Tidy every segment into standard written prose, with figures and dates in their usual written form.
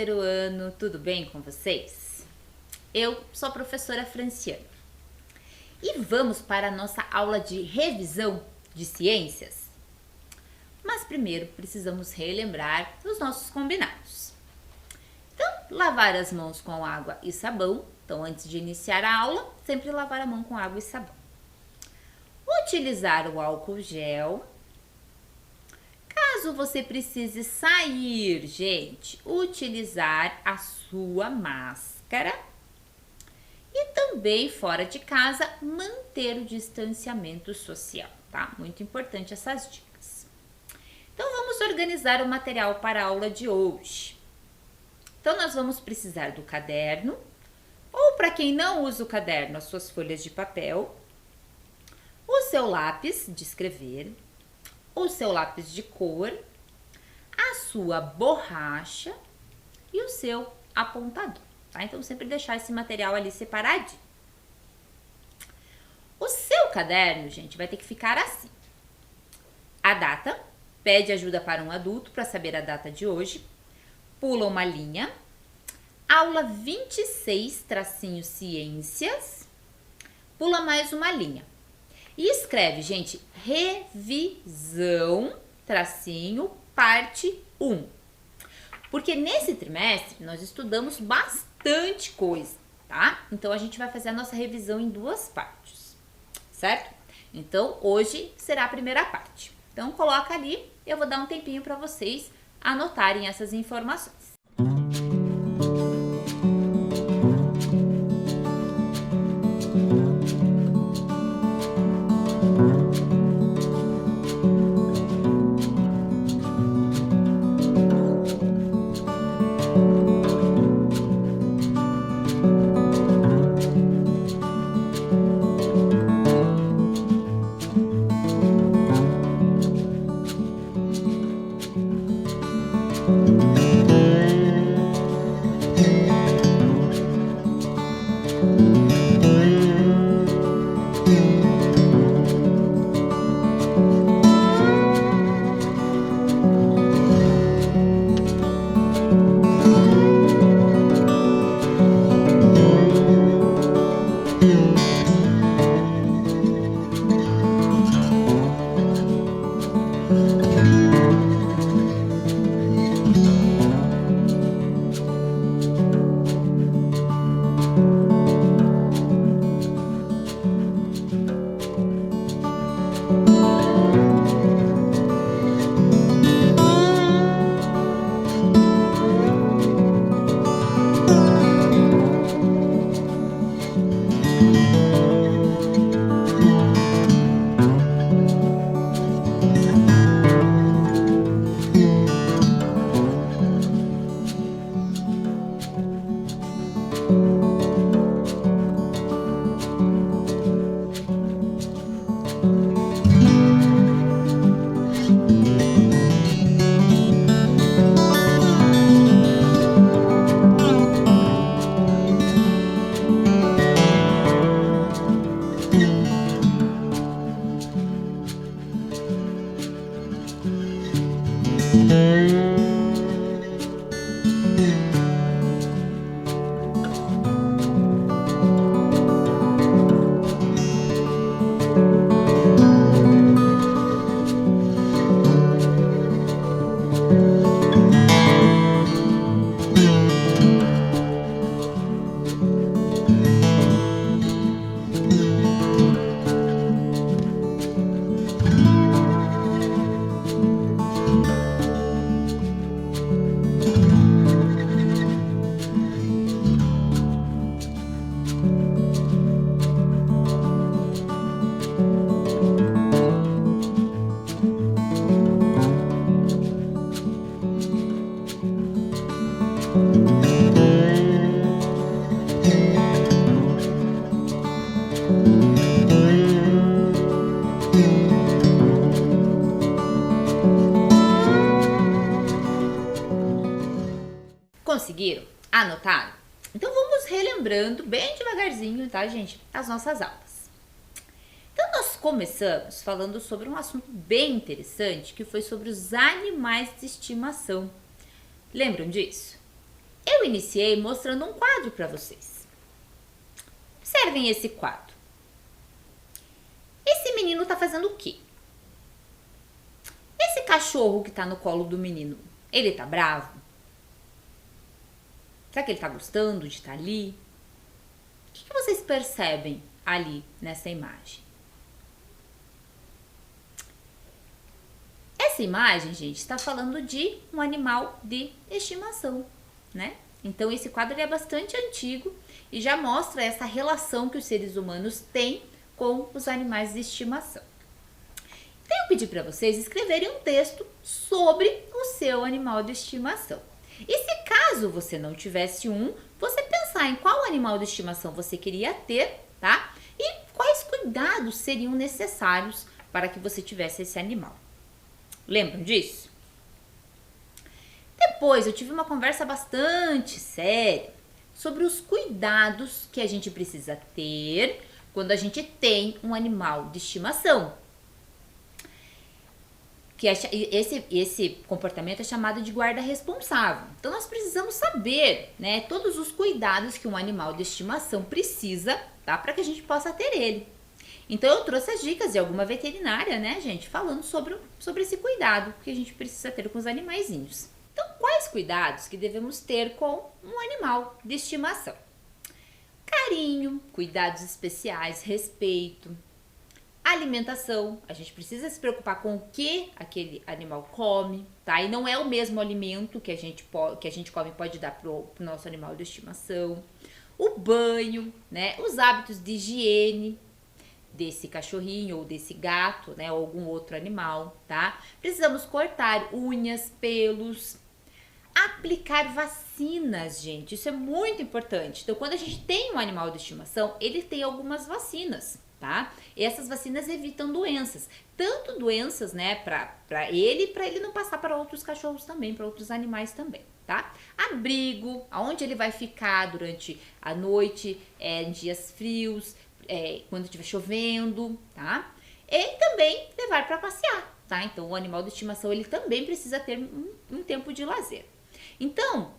terceiro ano, tudo bem com vocês? Eu sou a professora Franciana e vamos para a nossa aula de revisão de ciências. Mas primeiro precisamos relembrar os nossos combinados. Então, lavar as mãos com água e sabão. Então, antes de iniciar a aula, sempre lavar a mão com água e sabão. Utilizar o álcool gel. Caso você precise sair, gente, utilizar a sua máscara. E também, fora de casa, manter o distanciamento social, tá? Muito importante essas dicas. Então, vamos organizar o material para a aula de hoje. Então, nós vamos precisar do caderno, ou para quem não usa o caderno, as suas folhas de papel, o seu lápis de escrever, o seu lápis de cor, a sua borracha e o seu apontador, tá? Então, sempre deixar esse material ali separadinho. O seu caderno, gente, vai ter que ficar assim. A data, pede ajuda para um adulto para saber a data de hoje, pula uma linha, aula 26, tracinho ciências, pula mais uma linha. E escreve, gente, revisão, tracinho, parte 1. Porque nesse trimestre nós estudamos bastante coisa, tá? Então, a gente vai fazer a nossa revisão em duas partes, certo? Então, hoje será a primeira parte. Então, coloca ali, eu vou dar um tempinho para vocês anotarem essas informações. Conseguiram? Anotaram? Então, vamos relembrando bem devagarzinho, tá, gente, as nossas aulas. Então, nós começamos falando sobre um assunto bem interessante, que foi sobre os animais de estimação. Lembram disso? Eu iniciei mostrando um quadro para vocês. Observem esse quadro. Esse menino está fazendo o quê? Esse cachorro que está no colo do menino, ele tá bravo? Será que ele tá gostando de estar ali? O que vocês percebem ali nessa imagem? Essa imagem, gente, está falando de um animal de estimação, né? Então, esse quadro é bastante antigo e já mostra essa relação que os seres humanos têm com os animais de estimação. Então, eu pedi para vocês escreverem um texto sobre o seu animal de estimação. E se caso você não tivesse um, você pensar em qual animal de estimação você queria ter, tá? E quais cuidados seriam necessários para que você tivesse esse animal. Lembram disso? Depois eu tive uma conversa bastante séria sobre os cuidados que a gente precisa ter quando a gente tem um animal de estimação. Que esse comportamento é chamado de guarda responsável. Então, nós precisamos saber, né, todos os cuidados que um animal de estimação precisa, tá, para que a gente possa ter ele. Então, eu trouxe as dicas de alguma veterinária, né, gente, falando sobre esse cuidado que a gente precisa ter com os animaizinhos. Então, quais cuidados que devemos ter com um animal de estimação? Carinho, cuidados especiais, respeito. Alimentação, a gente precisa se preocupar com o que aquele animal come, tá? E não é o mesmo alimento que a gente come pode dar pro nosso animal de estimação. O banho, né? Os hábitos de higiene desse cachorrinho ou desse gato, né? Ou algum outro animal, tá? Precisamos cortar unhas, pelos, aplicar vacinas, gente. Isso é muito importante. Então, quando a gente tem um animal de estimação, ele tem algumas vacinas, tá? E essas vacinas evitam doenças, tanto doenças, né, para ele não passar para outros cachorros também, para outros animais também, tá? Abrigo, aonde ele vai ficar durante a noite, em dias frios, quando estiver chovendo, tá? E também levar para passear, tá? Então, o animal de estimação, ele também precisa ter um tempo de lazer. Então,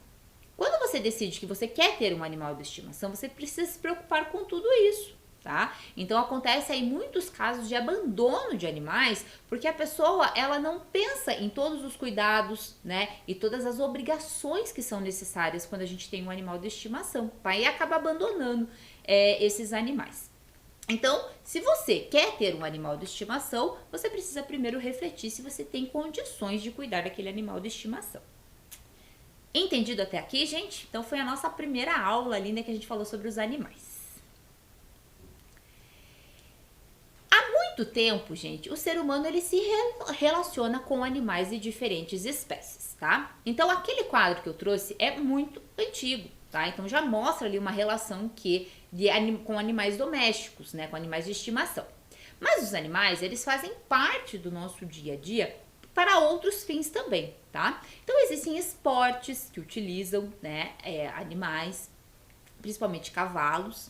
quando você decide que você quer ter um animal de estimação, você precisa se preocupar com tudo isso, tá? Então, acontece aí muitos casos de abandono de animais, porque a pessoa, ela não pensa em todos os cuidados, né? E todas as obrigações que são necessárias quando a gente tem um animal de estimação, tá? E acaba abandonando esses animais. Então, se você quer ter um animal de estimação, você precisa primeiro refletir se você tem condições de cuidar daquele animal de estimação. Entendido até aqui, gente? Então, foi a nossa primeira aula linda que a gente falou sobre os animais. Há muito tempo, gente, o ser humano ele se relaciona com animais de diferentes espécies, tá? Então, aquele quadro que eu trouxe é muito antigo, tá? Então, já mostra ali uma relação com animais domésticos, né? Com animais de estimação. Mas os animais, eles fazem parte do nosso dia a dia para outros fins também, tá? Então, existem esportes que utilizam, né, animais, principalmente cavalos.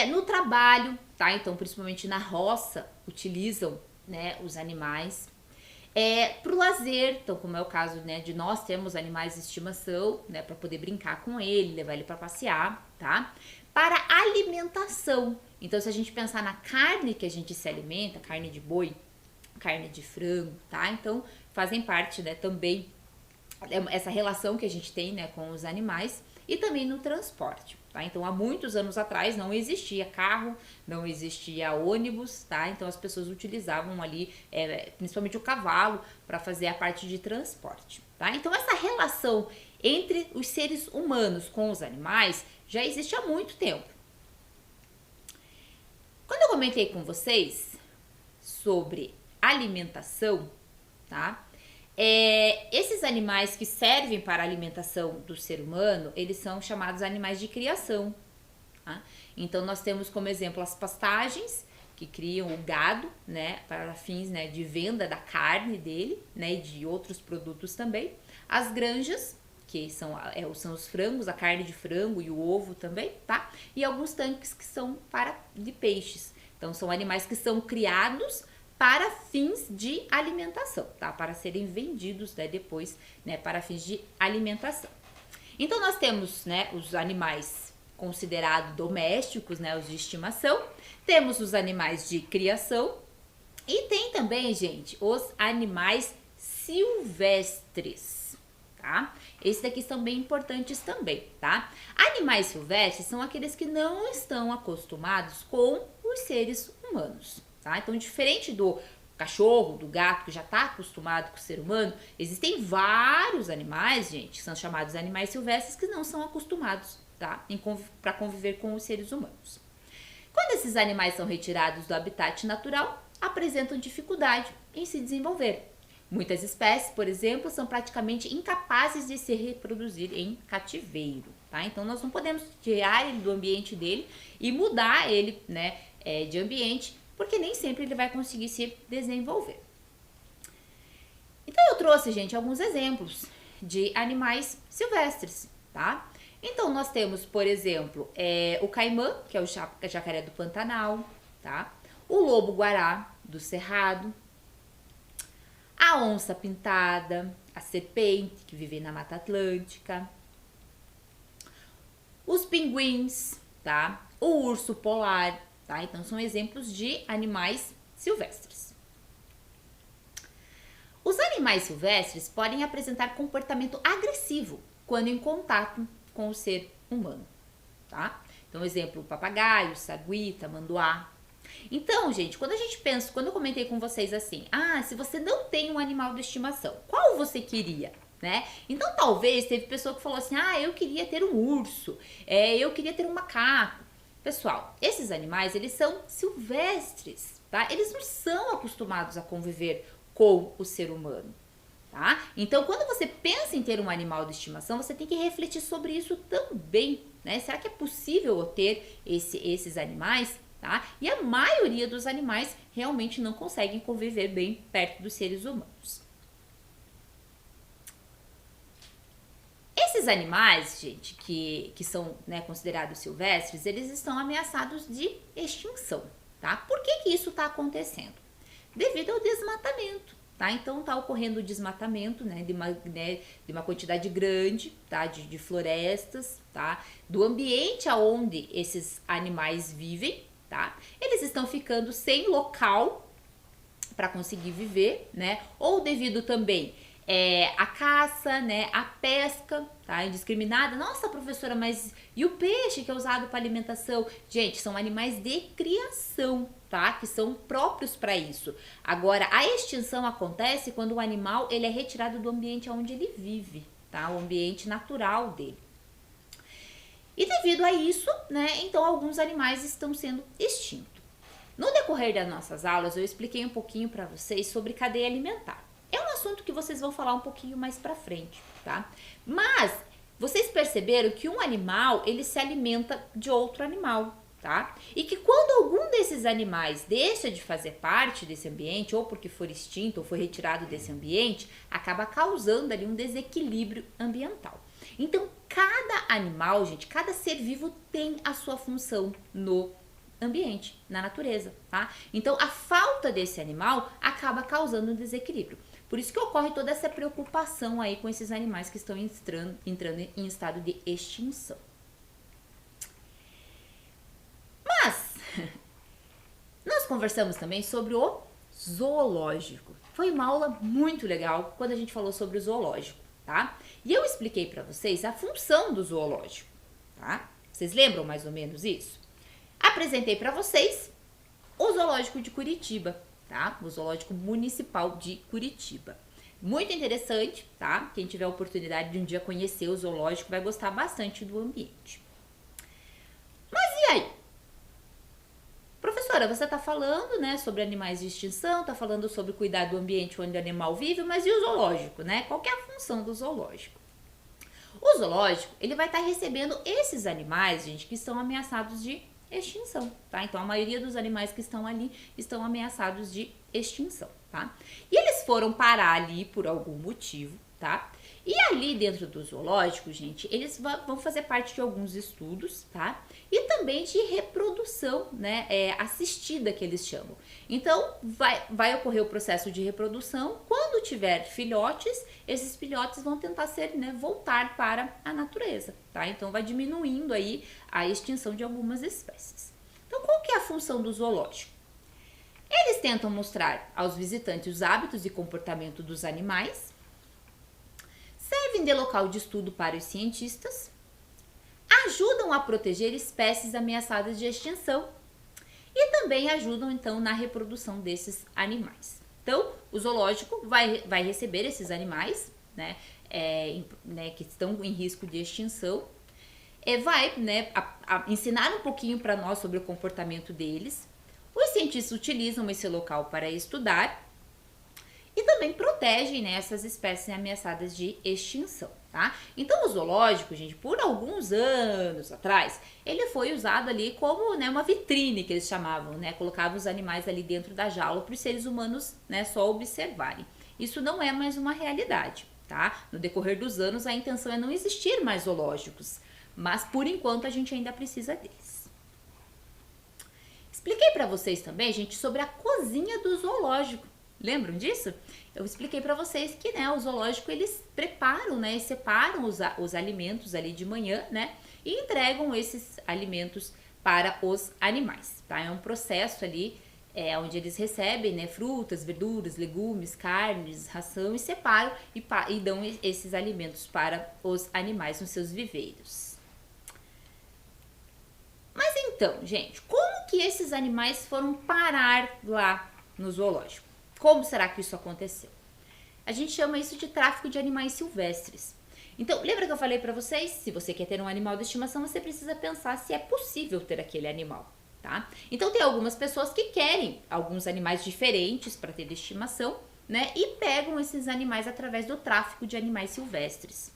No trabalho, tá? Então, principalmente na roça, utilizam, né, os animais. Para o lazer, então, como é o caso, né, de nós termos animais de estimação, né, para poder brincar com ele, levar ele para passear, tá? Para alimentação. Então, se a gente pensar na carne que a gente se alimenta, carne de boi, carne de frango, tá? Então, fazem parte, né, também essa relação que a gente tem, né, com os animais e também no transporte, tá? Então, há muitos anos atrás não existia carro, não existia ônibus, tá? Então, as pessoas utilizavam ali, principalmente o cavalo, para fazer a parte de transporte, tá? Então, essa relação entre os seres humanos com os animais já existe há muito tempo. Quando eu comentei com vocês sobre alimentação, tá? Esses animais que servem para a alimentação do ser humano, eles são chamados animais de criação, tá? Então, nós temos como exemplo as pastagens, que criam o gado, né, para fins, né, de venda da carne dele, né, e de outros produtos também. As granjas, que são os frangos, a carne de frango e o ovo também, tá? E alguns tanques que são de peixes. Então, são animais que são criados para fins de alimentação, tá? Para serem vendidos, né, depois, né, para fins de alimentação. Então nós temos, né, os animais considerados domésticos, né, os de estimação, temos os animais de criação e tem também, gente, os animais silvestres, tá? Esses daqui são bem importantes também, tá? Animais silvestres são aqueles que não estão acostumados com os seres humanos, tá? Então, diferente do cachorro, do gato, que já está acostumado com o ser humano, existem vários animais, gente, que são chamados animais silvestres, que não são acostumados, tá? Para conviver com os seres humanos. Quando esses animais são retirados do habitat natural, apresentam dificuldade em se desenvolver. Muitas espécies, por exemplo, são praticamente incapazes de se reproduzir em cativeiro, tá? Então, nós não podemos tirar ele do ambiente dele e mudar ele, né, de ambiente, porque nem sempre ele vai conseguir se desenvolver. Então, eu trouxe, gente, alguns exemplos de animais silvestres, tá? Então, nós temos, por exemplo, o caimã, que é o jacaré do Pantanal, tá? O lobo-guará do Cerrado, a onça pintada, a serpente, que vive na Mata Atlântica, os pinguins, tá? O urso polar, tá? Então, são exemplos de animais silvestres. Os animais silvestres podem apresentar comportamento agressivo quando em contato com o ser humano, tá? Então, exemplo, papagaio, sagui, tamanduá. Então, gente, quando eu comentei com vocês assim, se você não tem um animal de estimação, qual você queria, né? Então, talvez teve pessoa que falou assim, eu queria ter um urso, eu queria ter um macaco. Pessoal, esses animais, eles são silvestres, tá? Eles não são acostumados a conviver com o ser humano, tá? Então, quando você pensa em ter um animal de estimação, você tem que refletir sobre isso também, né? Será que é possível eu ter esses animais, tá? E a maioria dos animais realmente não conseguem conviver bem perto dos seres humanos. Esses animais, gente, que são, né, considerados silvestres, eles estão ameaçados de extinção, tá? Por que isso está acontecendo? Devido ao desmatamento, tá? Então, está ocorrendo o desmatamento, né, de uma quantidade grande, tá? De florestas, tá? Do ambiente aonde esses animais vivem, tá? Eles estão ficando sem local para conseguir viver, né? Ou devido também a caça, né, a pesca, tá, indiscriminada. Nossa, professora, mas e o peixe que é usado para alimentação? Gente, são animais de criação, tá, que são próprios para isso. Agora, a extinção acontece quando o animal ele é retirado do ambiente onde ele vive, tá, o ambiente natural dele. E devido a isso, né, então alguns animais estão sendo extintos. No decorrer das nossas aulas, eu expliquei um pouquinho para vocês sobre cadeia alimentar. É um assunto que vocês vão falar um pouquinho mais pra frente, tá? Mas vocês perceberam que um animal, ele se alimenta de outro animal, tá? E que quando algum desses animais deixa de fazer parte desse ambiente, ou porque for extinto ou foi retirado desse ambiente, acaba causando ali um desequilíbrio ambiental. Então, cada animal, gente, cada ser vivo tem a sua função no ambiente, na natureza, tá? Então, a falta desse animal acaba causando um desequilíbrio. Por isso que ocorre toda essa preocupação aí com esses animais que estão entrando em estado de extinção. Mas, nós conversamos também sobre o zoológico. Foi uma aula muito legal quando a gente falou sobre o zoológico, tá? E eu expliquei para vocês a função do zoológico, tá? Vocês lembram mais ou menos isso? Apresentei para vocês o zoológico de Curitiba, tá? O zoológico municipal de Curitiba. Muito interessante, tá? Quem tiver a oportunidade de um dia conhecer o zoológico vai gostar bastante do ambiente. Mas e aí? Professora, você tá falando, né, sobre animais de extinção, tá falando sobre cuidar do ambiente onde o animal vive, mas e o zoológico, né? Qual que é a função do zoológico? O zoológico, ele vai estar recebendo esses animais, gente, que estão ameaçados de extinção, tá? Então, a maioria dos animais que estão ali estão ameaçados de extinção, tá? E eles foram parar ali por algum motivo, tá? E ali dentro do zoológico, gente, eles vão fazer parte de alguns estudos, tá? E também de reprodução, né, assistida que eles chamam. Então, vai ocorrer o processo de reprodução quando quando tiver filhotes, esses filhotes vão tentar voltar para a natureza, tá? Então vai diminuindo aí a extinção de algumas espécies. Então qual que é a função do zoológico? Eles tentam mostrar aos visitantes os hábitos e comportamento dos animais, servem de local de estudo para os cientistas, ajudam a proteger espécies ameaçadas de extinção e também ajudam então na reprodução desses animais. Então, o zoológico vai receber esses animais, que estão em risco de extinção, vai ensinar um pouquinho para nós sobre o comportamento deles. Os cientistas utilizam esse local para estudar e também protegem essas espécies ameaçadas de extinção, tá? Então o zoológico, gente, por alguns anos atrás, ele foi usado ali como uma vitrine, que eles chamavam, colocavam os animais ali dentro da jaula para os seres humanos só observarem. Isso não é mais uma realidade, tá? No decorrer dos anos, a intenção é não existir mais zoológicos, mas por enquanto a gente ainda precisa deles. Expliquei para vocês também, gente, sobre a cozinha do zoológico. Lembram disso? Eu expliquei para vocês que o zoológico eles preparam, e separam os alimentos ali de manhã, e entregam esses alimentos para os animais, tá? É um processo ali onde eles recebem, frutas, verduras, legumes, carnes, ração e separam e dão esses alimentos para os animais nos seus viveiros. Mas então, gente, como que esses animais foram parar lá no zoológico? Como será que isso aconteceu? A gente chama isso de tráfico de animais silvestres. Então, lembra que eu falei para vocês? Se você quer ter um animal de estimação, você precisa pensar se é possível ter aquele animal, tá? Então, tem algumas pessoas que querem alguns animais diferentes para ter de estimação, e pegam esses animais através do tráfico de animais silvestres.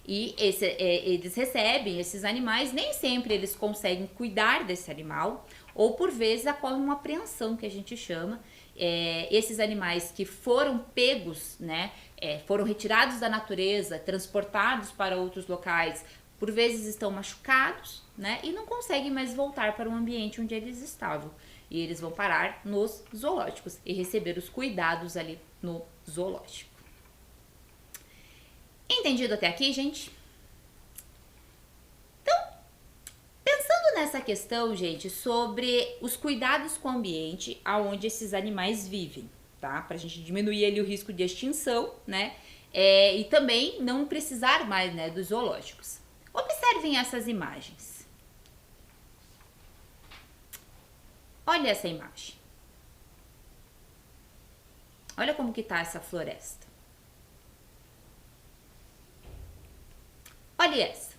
E eles recebem esses animais, nem sempre eles conseguem cuidar desse animal, ou por vezes ocorre uma apreensão, que a gente chama. Esses animais que foram pegos, foram retirados da natureza, transportados para outros locais, por vezes estão machucados, e não conseguem mais voltar para o ambiente onde eles estavam. E eles vão parar nos zoológicos e receber os cuidados ali no zoológico. Entendido até aqui, gente? Então, pensando nessa questão, gente, sobre os cuidados com o ambiente aonde esses animais vivem, tá? Pra gente diminuir ali o risco de extinção, e também não precisar mais, dos zoológicos. Observem essas imagens. Olha essa imagem. Olha como que tá essa floresta. Olha essa.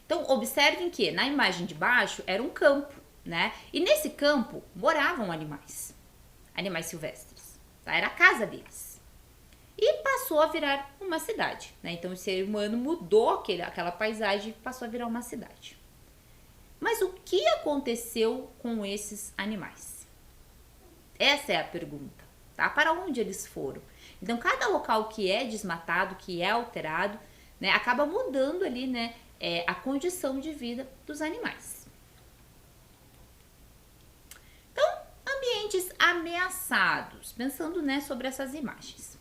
Então, observem que na imagem de baixo era um campo, E nesse campo moravam animais silvestres, tá? Era a casa deles. E passou a virar uma cidade, Então, o ser humano mudou aquela paisagem e passou a virar uma cidade. Mas o que aconteceu com esses animais? Essa é a pergunta, tá? Para onde eles foram? Então, cada local que é desmatado, que é alterado, acaba mudando ali, a condição de vida dos animais. Então, ambientes ameaçados. Pensando, sobre essas imagens.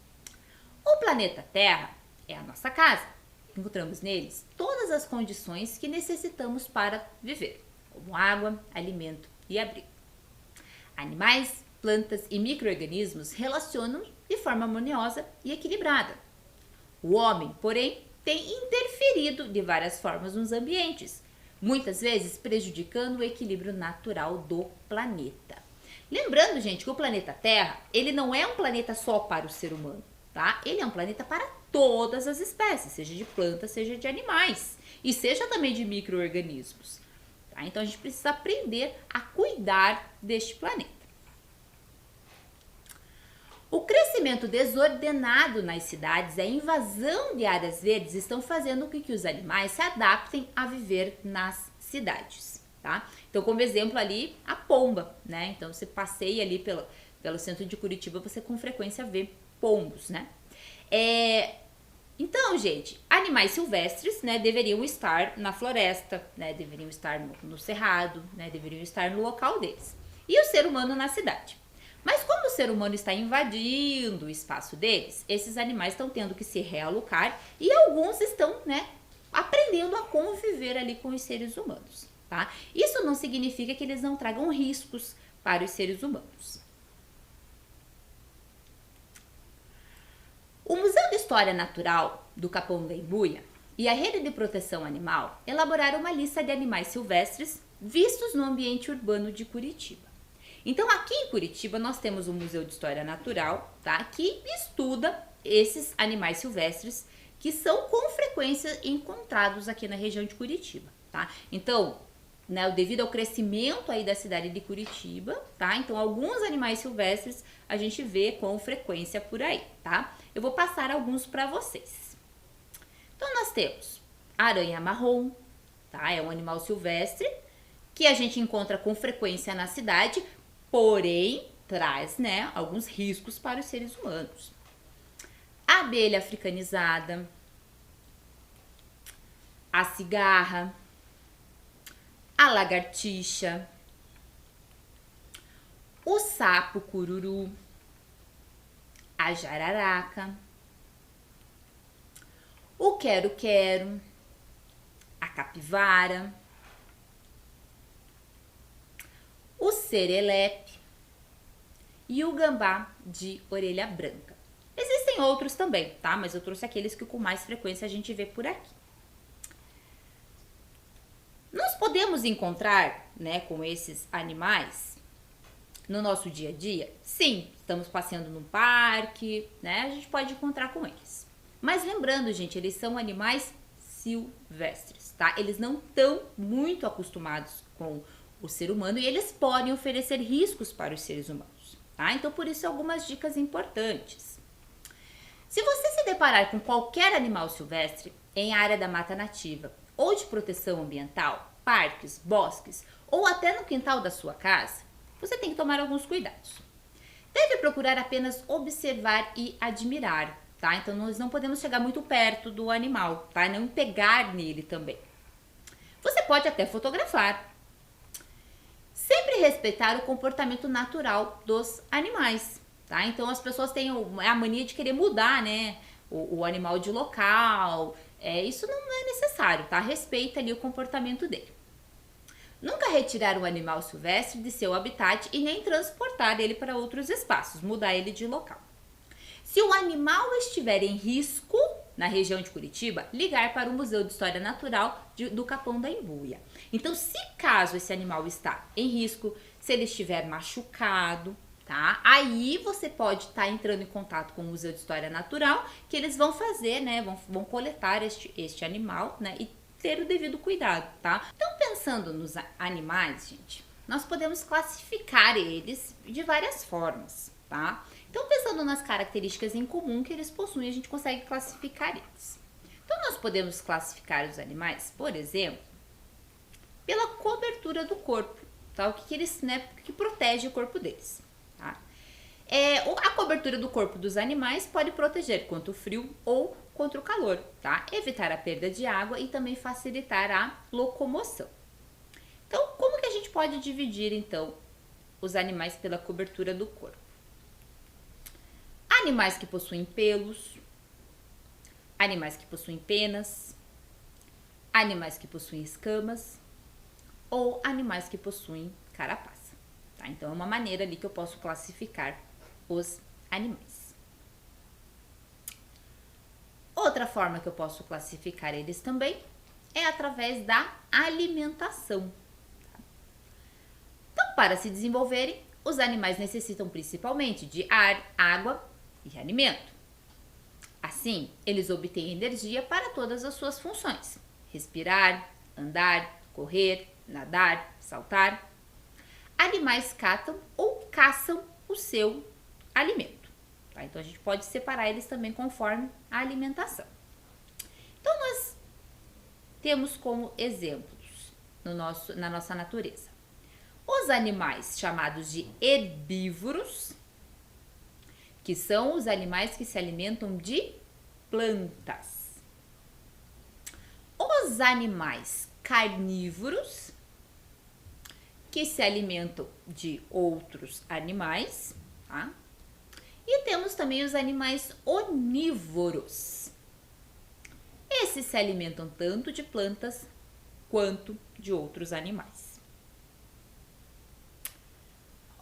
O planeta Terra é a nossa casa. Encontramos neles todas as condições que necessitamos para viver, como água, alimento e abrigo. Animais, plantas e micro-organismos relacionam de forma harmoniosa e equilibrada. O homem, porém, tem interferido de várias formas nos ambientes, muitas vezes prejudicando o equilíbrio natural do planeta. Lembrando, gente, que o planeta Terra, ele não é um planeta só para o ser humano, tá? Ele é um planeta para todas as espécies, seja de plantas, seja de animais, e seja também de micro-organismos, tá? Então, a gente precisa aprender a cuidar deste planeta. O crescimento desordenado nas cidades e a invasão de áreas verdes estão fazendo com que os animais se adaptem a viver nas cidades, tá? Então, como exemplo ali, a pomba, Então, você passeia ali pelo centro de Curitiba, você com frequência vê pombos, Então, gente, animais silvestres, deveriam estar na floresta, deveriam estar no cerrado, deveriam estar no local deles. E o ser humano na cidade. Mas como o ser humano está invadindo o espaço deles, esses animais estão tendo que se realocar e alguns estão, né, aprendendo a conviver ali com os seres humanos, tá? Isso não significa que eles não tragam riscos para os seres humanos. O Museu de História Natural do Capão da Imbuia e a Rede de Proteção Animal elaboraram uma lista de animais silvestres vistos no ambiente urbano de Curitiba. Então, aqui em Curitiba, nós temos o Museu de História Natural, tá? Que estuda esses animais silvestres que são com frequência encontrados aqui na região de Curitiba, tá? Então, né, devido ao crescimento aí da cidade de Curitiba, tá? Então, alguns animais silvestres a gente vê com frequência por aí, tá? Eu vou passar alguns para vocês. Então, nós temos a aranha marrom, tá? É um animal silvestre que a gente encontra com frequência na cidade, porém traz, né, alguns riscos para os seres humanos. A abelha africanizada, a cigarra, a lagartixa, o sapo cururu, a jararaca, o quero-quero, a capivara, o serelepe e o gambá de orelha branca. Existem outros também, tá? Mas eu trouxe aqueles que com mais frequência a gente vê por aqui. Nós podemos encontrar, né, com esses animais no nosso dia a dia? Sim, estamos passeando num parque, né? A gente pode encontrar com eles. Mas lembrando, gente, eles são animais silvestres, tá? Eles não estão muito acostumados com o ser humano e eles podem oferecer riscos para os seres humanos, tá? Então, por isso, algumas dicas importantes. Se você se deparar com qualquer animal silvestre em área da mata nativa ou de proteção ambiental, parques, bosques ou até no quintal da sua casa, você tem que tomar alguns cuidados. Deve procurar apenas observar e admirar, tá? Então, nós não podemos chegar muito perto do animal, tá? Não pegar nele também. Você pode até fotografar. Sempre respeitar o comportamento natural dos animais, tá? Então, as pessoas têm a mania de querer mudar, né, o animal de local. Isso não é necessário, tá? Respeita ali o comportamento dele. Nunca retirar o animal silvestre de seu habitat e nem transportar ele para outros espaços, mudar ele de local. Se o animal estiver em risco na região de Curitiba, ligar para o Museu de História Natural do Capão da Imbuia. Então, se caso esse animal está em risco, se ele estiver machucado, tá? Aí você pode estar entrando em contato com o Museu de História Natural, que eles vão fazer, né? Vão coletar este animal, né? E ter o devido cuidado, tá? Então, pensando nos animais, gente, nós podemos classificar eles de várias formas, tá? Então, pensando nas características em comum que eles possuem, a gente consegue classificar eles. Então, nós podemos classificar os animais, por exemplo, pela cobertura do corpo, tá? O que eles, né, que protege o corpo deles, tá? A cobertura do corpo dos animais pode proteger contra o frio ou contra o calor, tá? Evitar a perda de água e também facilitar a locomoção. Então, como que a gente pode dividir, então, os animais pela cobertura do corpo? Animais que possuem pelos, animais que possuem penas, animais que possuem escamas ou animais que possuem carapaça, tá? Então, é uma maneira ali que eu posso classificar os animais. Outra forma que eu posso classificar eles também é através da alimentação. Tá? Então, para se desenvolverem, os animais necessitam principalmente de ar, água e alimento. Assim, eles obtêm energia para todas as suas funções: respirar, andar, correr, nadar, saltar. Animais catam ou caçam o seu alimento. Tá? Então, a gente pode separar eles também conforme a alimentação. Então, nós temos como exemplos na nossa natureza os animais chamados de herbívoros, que são os animais que se alimentam de plantas. Os animais carnívoros, que se alimentam de outros animais. tá? E temos também os animais onívoros. Esses se alimentam tanto de plantas quanto de outros animais.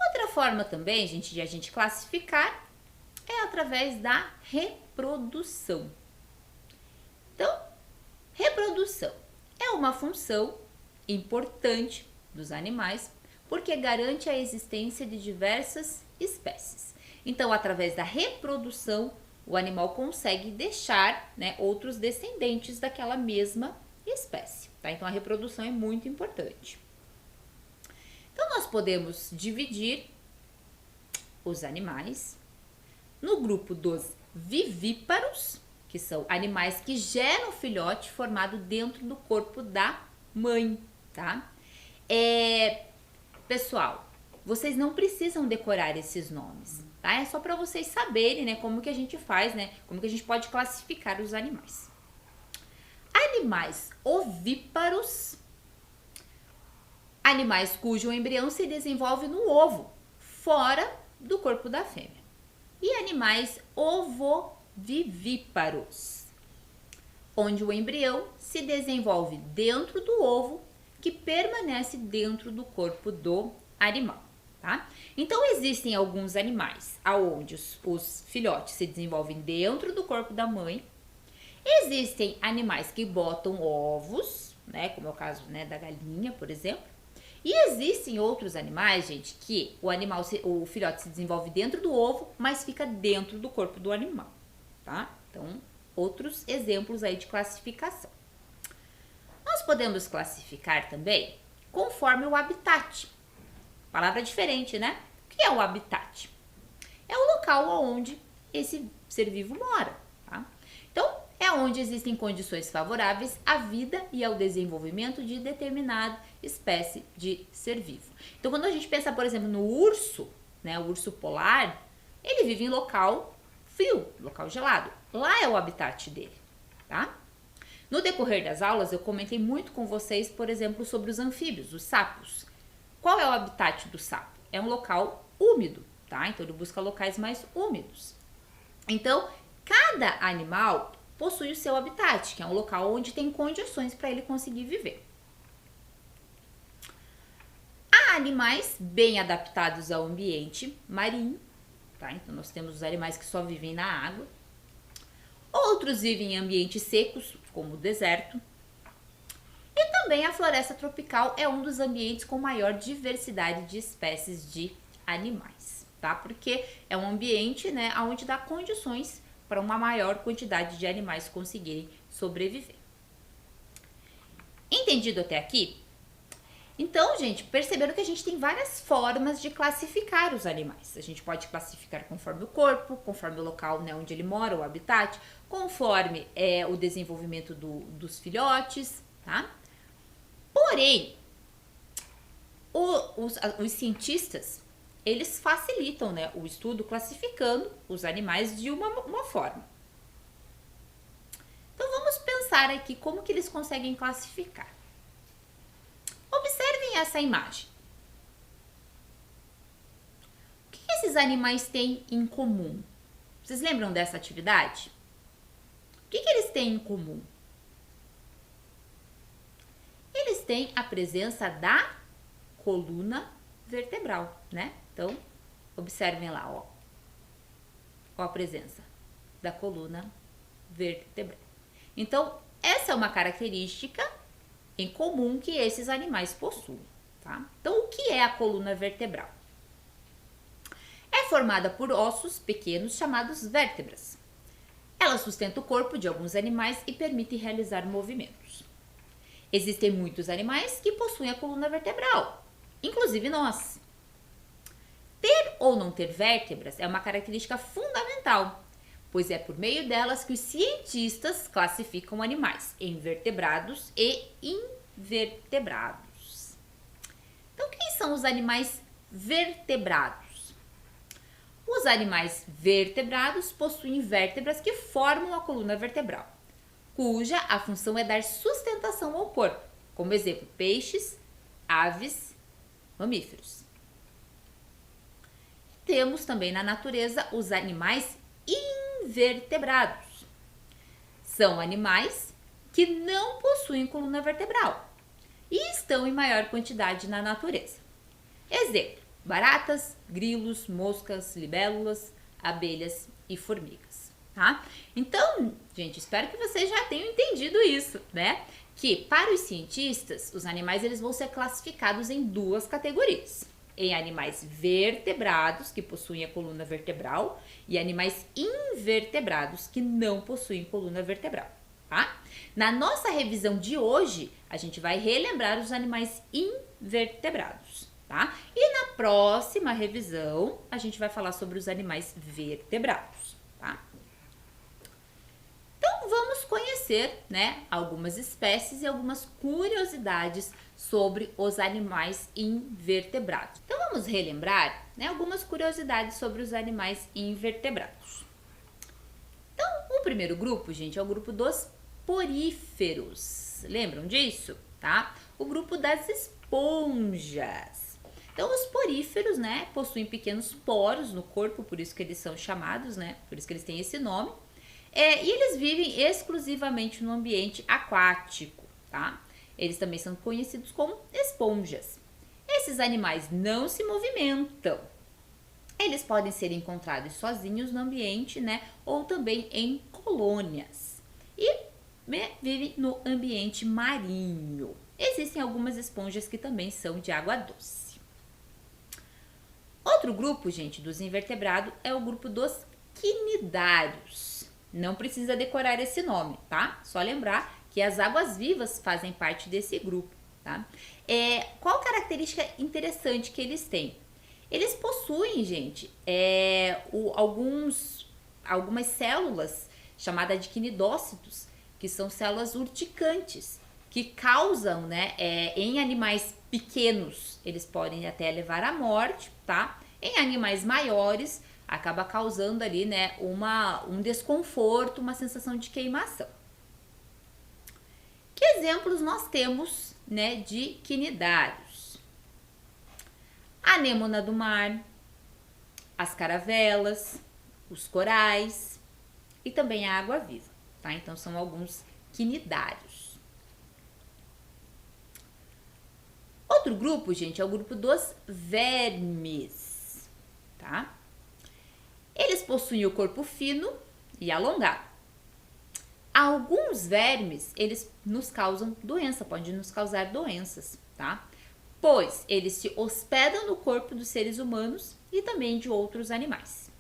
Outra forma também, gente, de a gente classificar é através da reprodução. Então, reprodução é uma função importante dos animais porque garante a existência de diversas espécies. Então, através da reprodução, o animal consegue deixar, né, outros descendentes daquela mesma espécie. Tá? Então, a reprodução é muito importante. Então, nós podemos dividir os animais no grupo dos vivíparos, que são animais que geram filhote formado dentro do corpo da mãe, tá? Pessoal, vocês não precisam decorar esses nomes, tá? É só para vocês saberem, né, como que a gente faz, né, como que a gente pode classificar os animais. Animais ovíparos, animais cujo embrião se desenvolve no ovo, fora do corpo da fêmea. E animais ovovivíparos, onde o embrião se desenvolve dentro do ovo, que permanece dentro do corpo do animal, tá? Então, existem alguns animais onde os filhotes se desenvolvem dentro do corpo da mãe. Existem animais que botam ovos, né, como é o caso, né, da galinha, por exemplo. E existem outros animais, gente, que o filhote se desenvolve dentro do ovo, mas fica dentro do corpo do animal, tá? Então, outros exemplos aí de classificação. Nós podemos classificar também conforme o habitat. Palavra diferente, né? O que é o habitat? É o local onde esse ser vivo mora, tá? Então, é onde existem condições favoráveis à vida e ao desenvolvimento de determinada espécie de ser vivo. Então, quando a gente pensa, por exemplo, no urso, né, o urso polar, ele vive em local frio, local gelado. Lá é o habitat dele, tá? No decorrer das aulas, eu comentei muito com vocês, por exemplo, sobre os anfíbios, os sapos. Qual é o habitat do sapo? É um local úmido, tá? Então, ele busca locais mais úmidos. Então, cada animal possui o seu habitat, que é um local onde tem condições para ele conseguir viver. Há animais bem adaptados ao ambiente marinho, tá? Então, nós temos os animais que só vivem na água. Outros vivem em ambientes secos, como o deserto. E também a floresta tropical é um dos ambientes com maior diversidade de espécies de animais, tá? Porque é um ambiente, né, onde dá condições para uma maior quantidade de animais conseguirem sobreviver. Entendido até aqui? Então, gente, perceberam que a gente tem várias formas de classificar os animais. A gente pode classificar conforme o corpo, conforme o local, né, onde ele mora, o habitat, conforme o desenvolvimento dos filhotes, tá? Porém, os cientistas, eles facilitam, né, o estudo classificando os animais de uma forma. Então, vamos pensar aqui como que eles conseguem classificar. Observem essa imagem. O que esses animais têm em comum? Vocês lembram dessa atividade? O que eles têm em comum? Eles têm a presença da coluna vertebral, né? Então, observem lá, ó a presença da coluna vertebral. Então, essa é uma característica em comum que esses animais possuem, tá? Então, o que é a coluna vertebral? É formada por ossos pequenos chamados vértebras. Ela sustenta o corpo de alguns animais e permite realizar movimentos. Existem muitos animais que possuem a coluna vertebral, inclusive nós. Ter ou não ter vértebras é uma característica fundamental, pois é por meio delas que os cientistas classificam animais em vertebrados e invertebrados. Então, quem são os animais vertebrados? Os animais vertebrados possuem vértebras que formam a coluna vertebral, cuja a função é dar sustentação ao corpo, como exemplo, peixes, aves, mamíferos. temos também na natureza os animais invertebrados. São animais que não possuem coluna vertebral e estão em maior quantidade na natureza. Exemplo: baratas, grilos, moscas, libélulas, abelhas e formigas, tá? Então, gente, espero que vocês já tenham entendido isso, né? Que para os cientistas, os animais eles vão ser classificados em duas categorias: em animais vertebrados, que possuem a coluna vertebral, e animais invertebrados, que não possuem coluna vertebral, tá? Na nossa revisão de hoje, a gente vai relembrar os animais invertebrados, tá? E na próxima revisão, a gente vai falar sobre os animais vertebrados, tá? Então, vamos conhecer, né, algumas espécies e algumas curiosidades sobre os animais invertebrados. Então, vamos relembrar, né, algumas curiosidades sobre os animais invertebrados. Então, o primeiro grupo, gente, é o grupo dos poríferos. Lembram disso? Tá? O grupo das esponjas. Então, os poríferos, né, possuem pequenos poros no corpo, por isso que eles são chamados, né, por isso que eles têm esse nome. E eles vivem exclusivamente no ambiente aquático, tá? Eles também são conhecidos como esponjas. Esses animais não se movimentam. Eles podem ser encontrados sozinhos no ambiente, né? Ou também em colônias. E vivem no ambiente marinho. Existem algumas esponjas que também são de água doce. Outro grupo, gente, dos invertebrados é o grupo dos quinidários. Não precisa decorar esse nome, tá? Só lembrar que as águas-vivas fazem parte desse grupo, tá? Qual característica interessante que eles têm? Eles possuem, gente, algumas células chamadas de quinidócitos, que são células urticantes, que causam, né, em animais pequenos, eles podem até levar à morte, tá? Em animais maiores, acaba causando ali, né, um desconforto, uma sensação de queimação. Que exemplos nós temos, né, de quinidários? A anêmona do mar, as caravelas, os corais e também a água-viva, tá? Então, são alguns quinidários. Outro grupo, gente, é o grupo dos vermes, tá? Eles possuem o corpo fino e alongado. Alguns vermes, eles nos causam doença, podem nos causar doenças, tá? Pois eles se hospedam no corpo dos seres humanos e também de outros animais.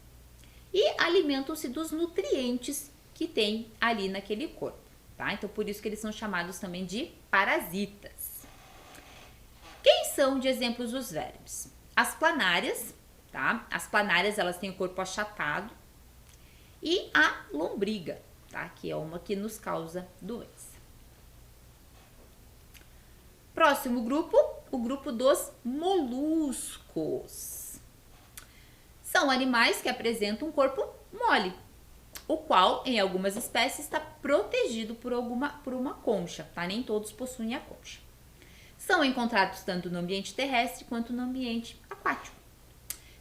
E alimentam-se dos nutrientes que tem ali naquele corpo, tá? Então, por isso que eles são chamados também de parasitas. Quem são de exemplos os vermes? As planárias, tá? As planárias, elas têm o corpo achatado. E a lombriga, tá? Que é uma que nos causa doença. Próximo grupo, o grupo dos moluscos. São animais que apresentam um corpo mole, o qual, em algumas espécies, está protegido por uma concha, tá? Nem todos possuem a concha. São encontrados tanto no ambiente terrestre quanto no ambiente aquático,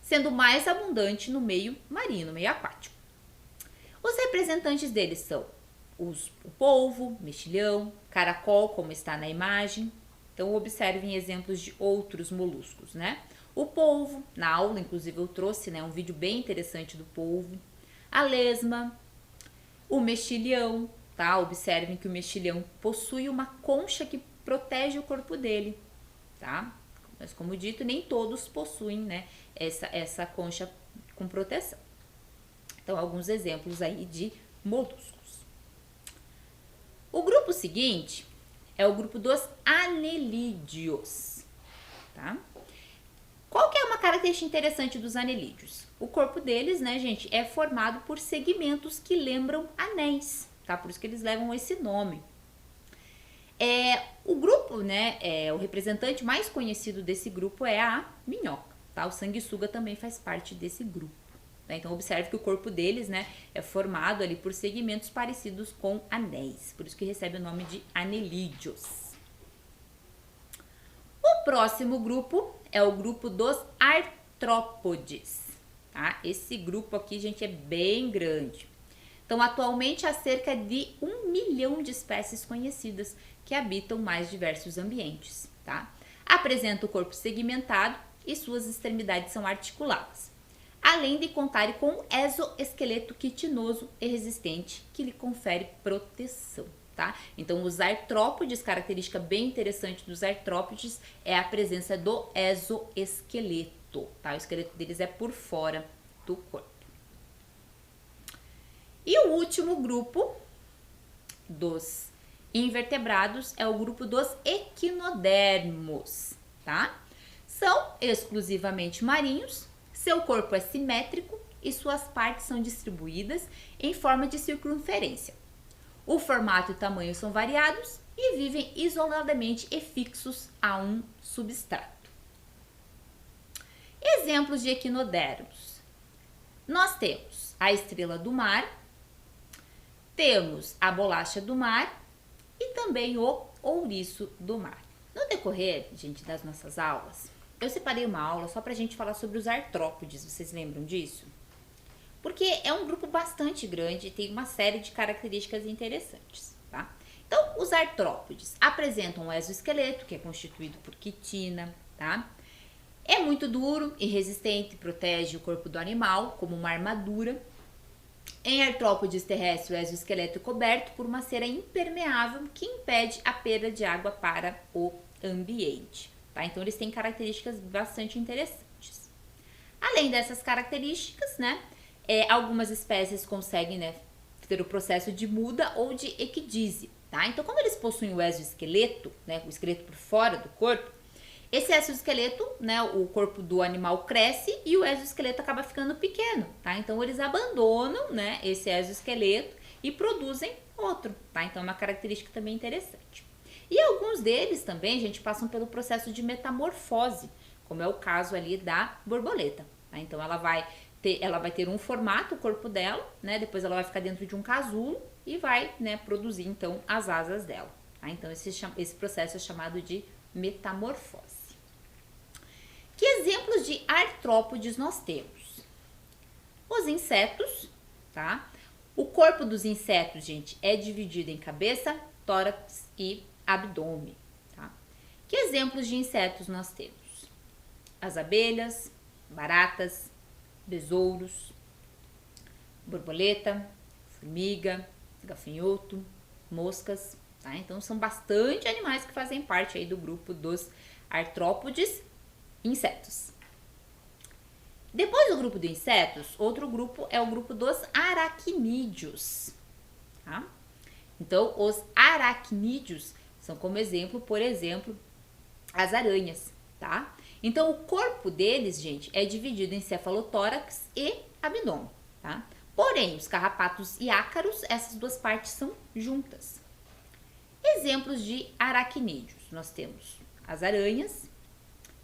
sendo mais abundante no meio marinho, no meio aquático. Os representantes deles são o polvo, mexilhão, caracol, como está na imagem. Então, observem exemplos de outros moluscos, né? O polvo, na aula, inclusive, eu trouxe, né, um vídeo bem interessante do polvo. A lesma, o mexilhão, tá? Observem que o mexilhão possui uma concha que protege o corpo dele, tá? Mas, como dito, nem todos possuem, né, essa concha com proteção. Então, alguns exemplos aí de moluscos. O grupo seguinte é o grupo dos anelídeos, tá? Qual que é uma característica interessante dos anelídeos? O corpo deles, né, gente, é formado por segmentos que lembram anéis, tá? Por isso que eles levam esse nome. O grupo, né, o representante mais conhecido desse grupo é a minhoca, tá? O sanguessuga também faz parte desse grupo. Tá? Então, observe que o corpo deles, né, é formado ali por segmentos parecidos com anéis, por isso que recebe o nome de anelídeos. O próximo grupo é o grupo dos artrópodes, tá? Esse grupo aqui, gente, é bem grande. Então, atualmente há cerca de 1 milhão de espécies conhecidas que habitam mais diversos ambientes, tá? Apresenta o corpo segmentado e suas extremidades são articuladas, além de contar com um exoesqueleto quitinoso e resistente que lhe confere proteção, tá? Então, os artrópodes, característica bem interessante dos artrópodes é a presença do exoesqueleto, tá? O esqueleto deles é por fora do corpo. E o último grupo dos invertebrados é o grupo dos equinodermos, tá? São exclusivamente marinhos, seu corpo é simétrico e suas partes são distribuídas em forma de circunferência. O formato e o tamanho são variados e vivem isoladamente e fixos a um substrato. Exemplos de equinodermos. Nós temos a estrela do mar, temos a bolacha do mar e também o ouriço do mar. No decorrer, gente, das nossas aulas, eu separei uma aula só pra gente falar sobre os artrópodes, vocês lembram disso? Porque é um grupo bastante grande e tem uma série de características interessantes, tá? Então, os artrópodes apresentam um exoesqueleto, que é constituído por quitina, tá? É muito duro e resistente, protege o corpo do animal como uma armadura. Em artrópodes terrestres, o exoesqueleto é coberto por uma cera impermeável que impede a perda de água para o ambiente, tá? Então, eles têm características bastante interessantes. Além dessas características, né, algumas espécies conseguem, né, ter o processo de muda ou de equidise, tá? Então, como eles possuem o exoesqueleto, né, o esqueleto por fora do corpo, esse exoesqueleto, né, o corpo do animal cresce e o exoesqueleto acaba ficando pequeno, tá? Então, eles abandonam, né, esse exoesqueleto e produzem outro, tá? Então, é uma característica também interessante. E alguns deles também, gente, passam pelo processo de metamorfose, como é o caso ali da borboleta, tá? Então, ela vai ter um formato, o corpo dela, né? Depois ela vai ficar dentro de um casulo e vai, né, produzir, então, as asas dela, tá? Então, esse processo é chamado de metamorfose. Que exemplos de artrópodes nós temos? Os insetos, tá? O corpo dos insetos, gente, é dividido em cabeça, tórax e abdômen, tá? Que exemplos de insetos nós temos? As abelhas, baratas, besouros, borboleta, formiga, gafanhoto, moscas, tá? Então, são bastante animais que fazem parte aí do grupo dos artrópodes, insetos. Depois do grupo de insetos, outro grupo é o grupo dos aracnídeos, tá? Então, os aracnídeos são como exemplo, por exemplo, as aranhas, tá? Então, o corpo deles, gente, é dividido em cefalotórax e abdômen, tá? Porém, os carrapatos e ácaros, essas duas partes são juntas. Exemplos de aracnídeos, nós temos as aranhas,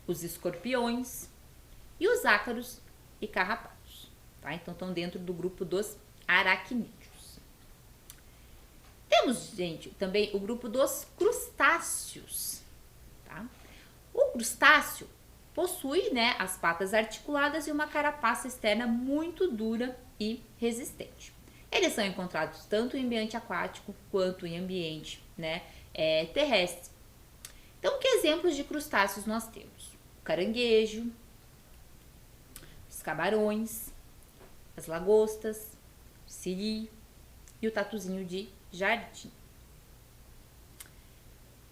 os escorpiões e os ácaros e carrapatos, tá? Então, estão dentro do grupo dos aracnídeos. Temos, gente, também o grupo dos crustáceos, tá? O crustáceo possui, né, as patas articuladas e uma carapaça externa muito dura e resistente. Eles são encontrados tanto em ambiente aquático quanto em ambiente, né, terrestre. Então, que exemplos de crustáceos nós temos? O caranguejo, os camarões, as lagostas, o siri e o tatuzinho de jardim.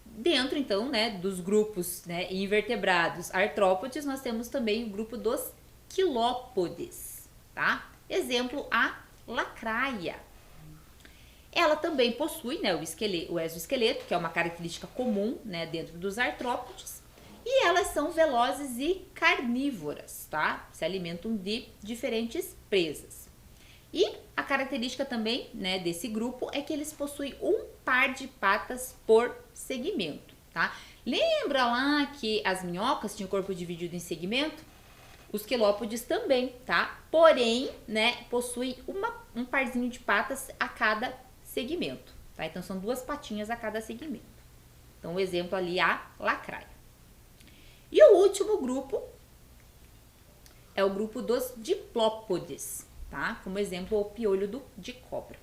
Dentro, então, né, dos grupos, né, invertebrados artrópodes, nós temos também o grupo dos quilópodes, tá? Exemplo, a lacraia. Ela também possui, né, o exoesqueleto, que é uma característica comum, né, dentro dos artrópodes, e elas são velozes e carnívoras, tá? Se alimentam de diferentes presas. E a característica também, né, desse grupo é que eles possuem um par de patas por segmento, tá? Lembra lá que as minhocas tinham o corpo dividido em segmento? Os quilópodes também, tá? Porém, né, possuem um parzinho de patas a cada segmento, tá? Então, são duas patinhas a cada segmento. Então, o exemplo ali, a lacraia. E o último grupo é o grupo dos diplópodes, tá? Como exemplo, o piolho de cobra.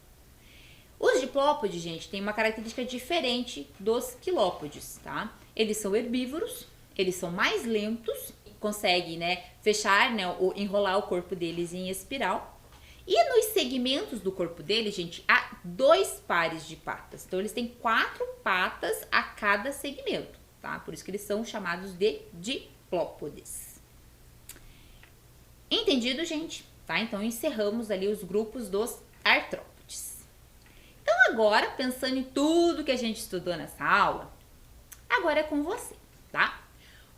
Os diplópodes, gente, têm uma característica diferente dos quilópodes, tá? Eles são herbívoros, eles são mais lentos, conseguem, né, fechar, né, ou enrolar o corpo deles em espiral. E nos segmentos do corpo deles, gente, há 2 pares de patas. Então, eles têm 4 patas a cada segmento, tá? Por isso que eles são chamados de diplópodes. Entendido, gente? Tá? Então, encerramos ali os grupos dos artrópodes. Então, agora, pensando em tudo que a gente estudou nessa aula, agora é com você, tá?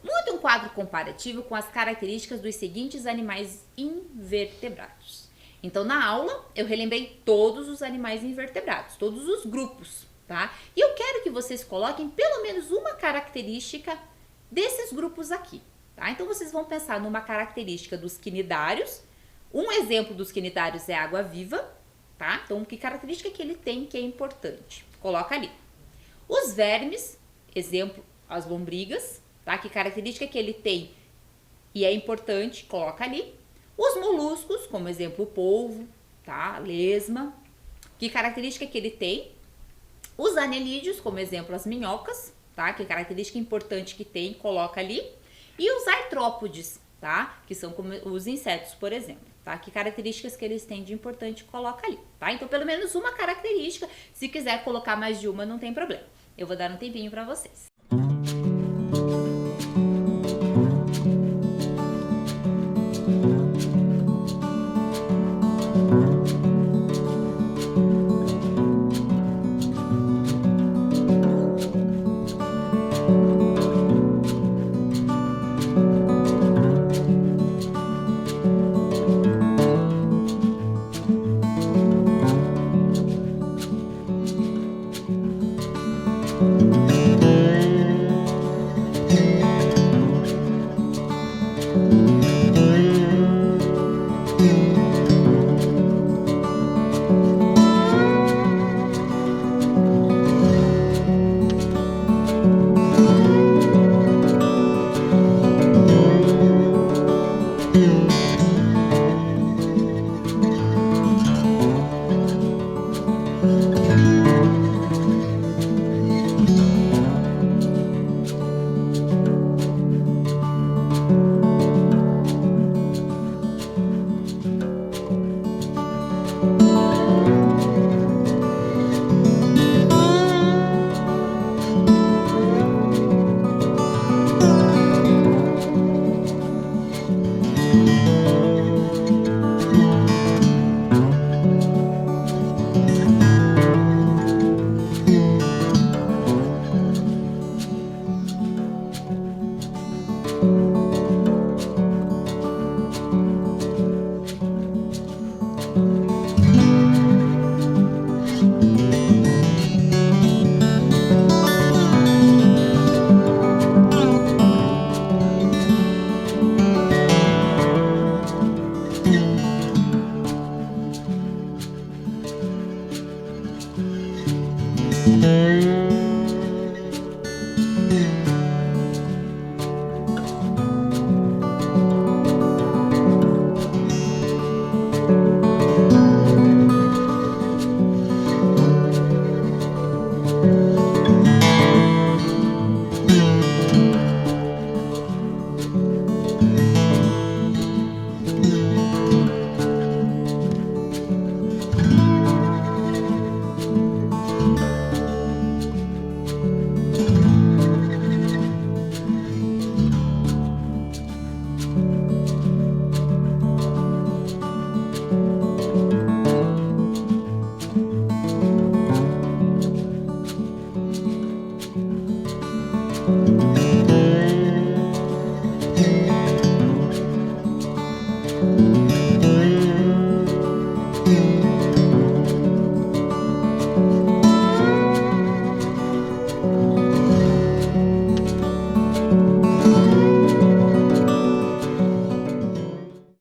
Monte um quadro comparativo com as características dos seguintes animais invertebrados. Então, na aula, eu relembrei todos os animais invertebrados, todos os grupos, tá? E eu quero que vocês coloquem pelo menos uma característica desses grupos aqui, tá? Então, vocês vão pensar numa característica dos quinidários. Um exemplo dos quinidários é a água-viva, tá? Então, que característica que ele tem que é importante? Coloca ali. Os vermes, exemplo, as lombrigas, tá? Que característica que ele tem e é importante? Coloca ali. Os moluscos, como exemplo, o polvo, tá? A lesma. Que característica que ele tem? Os anelídeos, como exemplo, as minhocas, tá? Que característica importante que tem? Coloca ali. E os artrópodes, tá? Que são como os insetos, por exemplo, tá? Que características que eles têm de importante? Coloca ali, tá? Então, pelo menos uma característica. Se quiser colocar mais de uma, não tem problema. Eu vou dar um tempinho para vocês.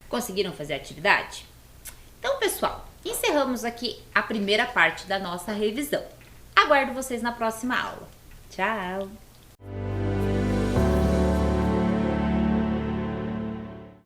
Conseguiram fazer a atividade? Então, pessoal, encerramos aqui a primeira parte da nossa revisão. Aguardo vocês na próxima aula. Tchau!